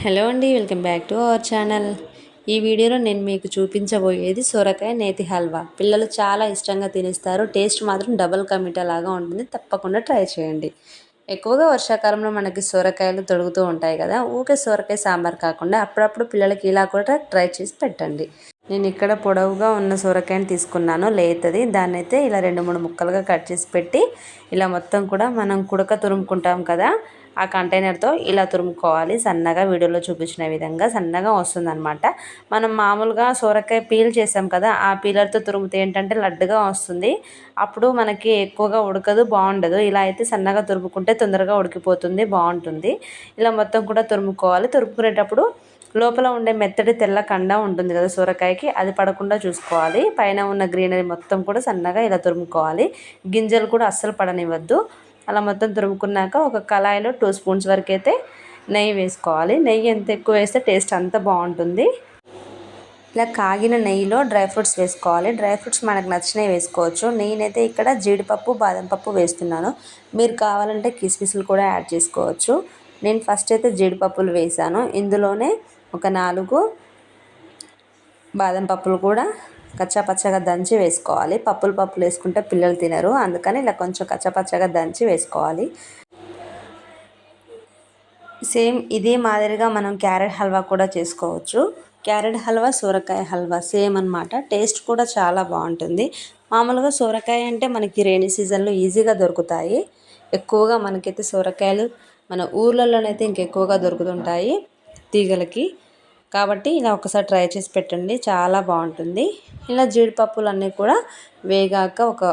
Hello అండి, welcome back to our channel. ఈ వీడియోలో నేను మీకు చూపించబోయేది సొరకాయ నేతి హల్వా. పిల్లలు చాలా ఇష్టంగా తినేస్తారు. టేస్ట్ మాత్రం డబల్ కమిటా లాగా ఉంటుంది. తప్పకుండా ట్రై చేయండి. ఎక్కువగా వర్షాకాలంలో మనకి సొరకాయలు తొడుగుతూ ఉంటాయి కదా. ఊకే సొరకాయ సాంబార్ కాకుండా అప్పుడప్పుడు పిల్లలకి ఇలా కూడా ట్రై చేసి పెట్టండి. నేను ఇక్కడ పొడవుగా ఉన్న సొరకాయని తీసుకున్నాను, లేతది. దాన్ని అయితే ఇలా 2-3 ముక్కలుగా కట్ చేసి పెట్టి ఇలా మొత్తం కూడా మనం కుడక తురుముకుంటాం కదా, ఆ కంటైనర్తో ఇలా తురుముకోవాలి. సన్నగా వీడియోలో చూపించిన విధంగా సన్నగా వస్తుందన్నమాట. మనం మామూలుగా సొరకాయ పీల్ చేసాం కదా, ఆ పీలర్తో తురుముతే ఏంటంటే లడ్డుగా వస్తుంది. అప్పుడు మనకి ఎక్కువగా ఉడకదు, బాగుండదు. ఇలా అయితే సన్నగా తురుముకుంటే తొందరగా ఉడికిపోతుంది, బాగుంటుంది. ఇలా మొత్తం కూడా తురుముకోవాలి. తురుముకునేటప్పుడు లోపల ఉండే మెత్తటి తెల్ల కండ ఉంటుంది కదా సొరకాయకి, అది పడకుండా చూసుకోవాలి. పైన ఉన్న గ్రీనరీ మొత్తం కూడా సన్నగా ఇలా తురుముకోవాలి. గింజలు కూడా అస్సలు పడనివ్వద్దు. అలా మొత్తం తురుముకున్నాక ఒక కళాయిలో 2 స్పూన్స్ వరకు అయితే నెయ్యి వేసుకోవాలి. నెయ్యి ఎంత ఎక్కువ వేస్తే టేస్ట్ అంత బాగుంటుంది. ఇలా కాగిన నెయ్యిలో డ్రై ఫ్రూట్స్ వేసుకోవాలి. డ్రై ఫ్రూట్స్ మనకు నచ్చినవి వేసుకోవచ్చు. నేనైతే ఇక్కడ జీడిపప్పు, బాదం పప్పు వేస్తున్నాను. మీరు కావాలంటే కిస్మిస్లు కూడా యాడ్ చేసుకోవచ్చు. నేను ఫస్ట్ అయితే జీడిపప్పులు వేసాను. ఇందులోనే ఒక 4 బాదం పప్పులు కూడా కచ్చాపచ్చగా దంచి వేసుకోవాలి. పప్పులు వేసుకుంటే పిల్లలు తినరు, అందుకని ఇలా కొంచెం కచ్చాపచ్చగా దంచి వేసుకోవాలి. సేమ్ ఇదే మాదిరిగా మనం క్యారెట్ హల్వా కూడా చేసుకోవచ్చు. క్యారెట్ హల్వా, సొరకాయ హల్వా సేమ్ అన్నమాట. టేస్ట్ కూడా చాలా బాగుంటుంది. మామూలుగా సొరకాయ అంటే మనకి రైనీ సీజన్లో ఈజీగా దొరుకుతాయి. ఎక్కువగా మనకైతే సొరకాయలు మన ఊర్లలోనైతే ఇంకెక్కువగా దొరుకుతుంటాయి తీగలకి. కాబట్టి ఇలా ఒకసారి ట్రై చేసి పెట్టండి, చాలా బాగుంటుంది. ఇలా జీడిపప్పులన్నీ కూడా వేగాక ఒక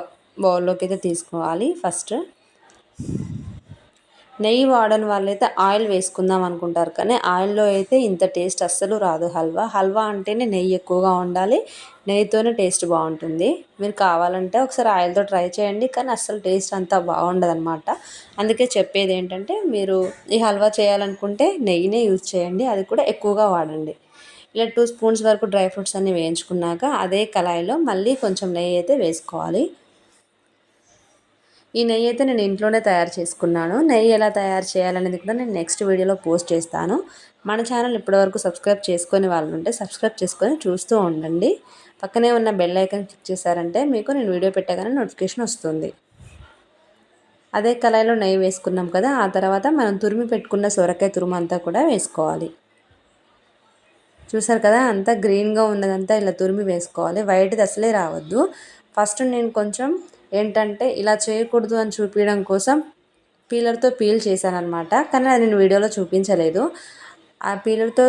బౌల్లోకి అయితే తీసుకోవాలి. ఫస్ట్ నెయ్యి వాడని వాళ్ళైతే ఆయిల్ వేసుకుందాం అనుకుంటారు, కానీ ఆయిల్లో అయితే ఇంత టేస్ట్ అస్సలు రాదు. హల్వా అంటేనే నెయ్యి ఎక్కువగా ఉండాలి. నెయ్యితోనే టేస్ట్ బాగుంటుంది. మీరు కావాలంటే ఒకసారి ఆయిల్తో ట్రై చేయండి, కానీ అస్సలు టేస్ట్ అంతా బాగుండదు అనమాట. అందుకే చెప్పేది ఏంటంటే, మీరు ఈ హల్వా చేయాలనుకుంటే నెయ్యినే యూజ్ చేయండి, అది కూడా ఎక్కువగా వాడండి. ఇలా 2 స్పూన్స్ వరకు డ్రై ఫ్రూట్స్ అన్నీ వేయించుకున్నాక అదే కళాయిలో మళ్ళీ కొంచెం నెయ్యి అయితే వేసుకోవాలి. ఈ నెయ్యి అయితే నేను ఇంట్లోనే తయారు చేసుకున్నాను. నెయ్యి ఎలా తయారు చేయాలనేది కూడా నేను నెక్స్ట్ వీడియోలో పోస్ట్ చేస్తాను. మన ఛానల్ ఇప్పటివరకు సబ్స్క్రైబ్ చేసుకొని వాళ్ళు ఉంటే సబ్స్క్రైబ్ చేసుకొని చూస్తూ ఉండండి. పక్కనే ఉన్న బెల్ ఐకాన్ క్లిక్ చేశారంటే మీకు నేను వీడియో పెట్టగానే నోటిఫికేషన్ వస్తుంది. అదే కళాయిలో నెయ్యి వేసుకున్నాం కదా, ఆ తర్వాత మనం తురిమి పెట్టుకున్న సొరకాయ తురుము అంతా కూడా వేసుకోవాలి. చూసారు కదా, అంతా గ్రీన్గా ఉన్నదంతా ఇలా తురిమి వేసుకోవాలి. వైట్ది అసలే రావద్దు. ఫస్ట్ నేను కొంచెం ఏంటంటే ఇలా చేయకూడదు అని చూపించడం కోసం పీలర్తో పీల్ చేశాను అనమాట, కానీ అది నేను వీడియోలో చూపించలేదు. ఆ పీలర్తో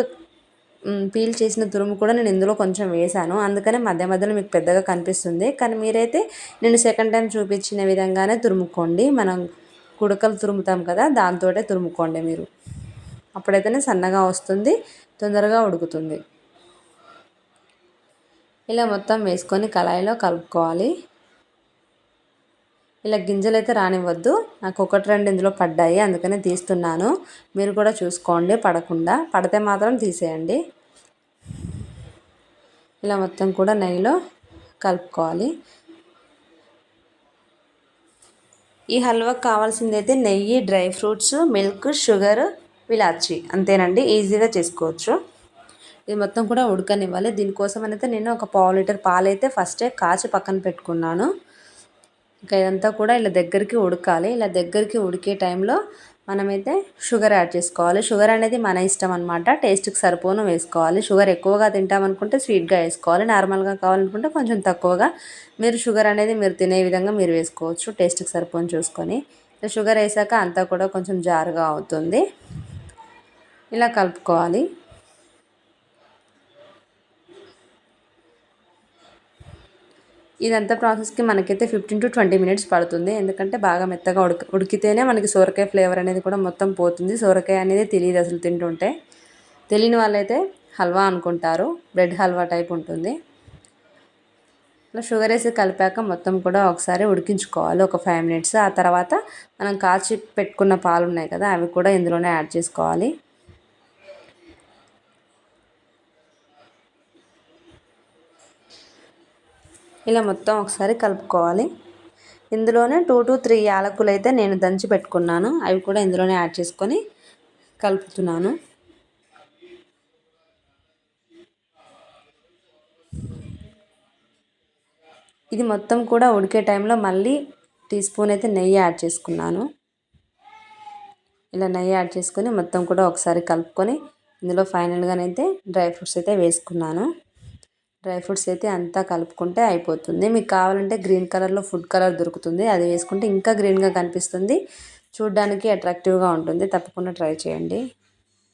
పీల్ చేసిన తురుము కూడా నేను ఇందులో కొంచెం వేశాను, అందుకనే మధ్య మధ్యలో మీకు పెద్దగా కనిపిస్తుంది. కానీ మీరైతే నేను సెకండ్ టైం చూపించిన విధంగానే తురుముకోండి. మనం కుడకలు తురుముతాం కదా, దాంతో తురుముకోండి మీరు. అప్పుడైతేనే సన్నగా వస్తుంది, తొందరగా ఉడుకుతుంది. ఇలా మొత్తం వేసుకొని కళాయిలో కలుపుకోవాలి. ఇలా గింజలు అయితే రానివ్వద్దు. నాకు 1-2 ఇందులో పడ్డాయి, అందుకనే తీస్తున్నాను. మీరు కూడా చూసుకోండి పడకుండా. పడితే మాత్రం తీసేయండి. ఇలా మొత్తం కూడా నెయ్యిలో కలుపుకోవాలి. ఈ హల్వాకి కావాల్సింది అయితే నెయ్యి, డ్రై ఫ్రూట్స్, మిల్క్, షుగర్, ఇలాచి, అంతేనండి. ఈజీగా చేసుకోవచ్చు. ఇది మొత్తం కూడా ఉడకనివ్వాలి. దీనికోసం అయితే నేను ఒక 1/2 లీటర్ పాలైతే ఫస్టే కాచి పక్కన పెట్టుకున్నాను. ఇంకా ఇదంతా కూడా ఇలా దగ్గరికి ఉడకాలి. ఇలా దగ్గరికి ఉడికే టైంలో మనమైతే షుగర్ యాడ్ చేసుకోవాలి. షుగర్ అనేది మన ఇష్టం అనమాట. టేస్ట్కి సరిపోను వేసుకోవాలి. షుగర్ ఎక్కువగా తింటామనుకుంటే స్వీట్గా వేసుకోవాలి, నార్మల్గా కావాలనుకుంటే కొంచెం తక్కువగా. మీరు షుగర్ అనేది మీరు తినే విధంగా మీరు వేసుకోవచ్చు, టేస్ట్కి సరిపోని చూసుకొని. షుగర్ వేసాక అంతా కూడా కొంచెం జారుగా అవుతుంది. ఇలా కలుపుకోవాలి. ఇదంతా ప్రాసెస్కి మనకైతే 15 to 20 మినిట్స్ పడుతుంది. ఎందుకంటే బాగా మెత్తగా ఉడికితేనే మనకి సొరకాయ ఫ్లేవర్ అనేది కూడా మొత్తం పోతుంది. సొరకాయ అనేది తెలియదు అసలు తింటుంటే. తెలియని వాళ్ళైతే హల్వా అనుకుంటారు, బ్రెడ్ హల్వా టైప్ ఉంటుంది. ఇలా షుగర్ వేసి కలిపాక మొత్తం కూడా ఒకసారి ఉడికించుకోవాలి ఒక 5 మినిట్స్. ఆ తర్వాత మనం కాచి పెట్టుకున్న పాలు ఉన్నాయి కదా, అవి కూడా ఇందులోనే యాడ్ చేసుకోవాలి. ఇలా మొత్తం ఒకసారి కలుపుకోవాలి. ఇందులోనే 2 to 3 యాలకులు అయితే నేను దంచి పెట్టుకున్నాను, అవి కూడా ఇందులోనే యాడ్ చేసుకొని కలుపుతున్నాను. ఇది మొత్తం కూడా ఉడికే టైంలో మళ్ళీ టీ స్పూన్ అయితే నెయ్యి యాడ్ చేసుకున్నాను. ఇలా నెయ్యి యాడ్ చేసుకొని మొత్తం కూడా ఒకసారి కలుపుకొని ఇందులో ఫైనల్గానైతే డ్రై ఫ్రూట్స్ అయితే వేసుకున్నాను. డ్రై ఫ్రూట్స్ అయితే అంతా కలుపుకుంటే అయిపోతుంది. మీకు కావాలంటే గ్రీన్ కలర్లో ఫుడ్ కలర్ దొరుకుతుంది, అది వేసుకుంటే ఇంకా గ్రీన్గా కనిపిస్తుంది, చూడ్డానికి అట్రాక్టివ్గా ఉంటుంది. తప్పకుండా ట్రై చేయండి.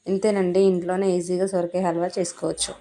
ఇంతేనండి, ఇంట్లోనే ఈజీగా సొరకాయ హల్వా చేసుకోవచ్చు.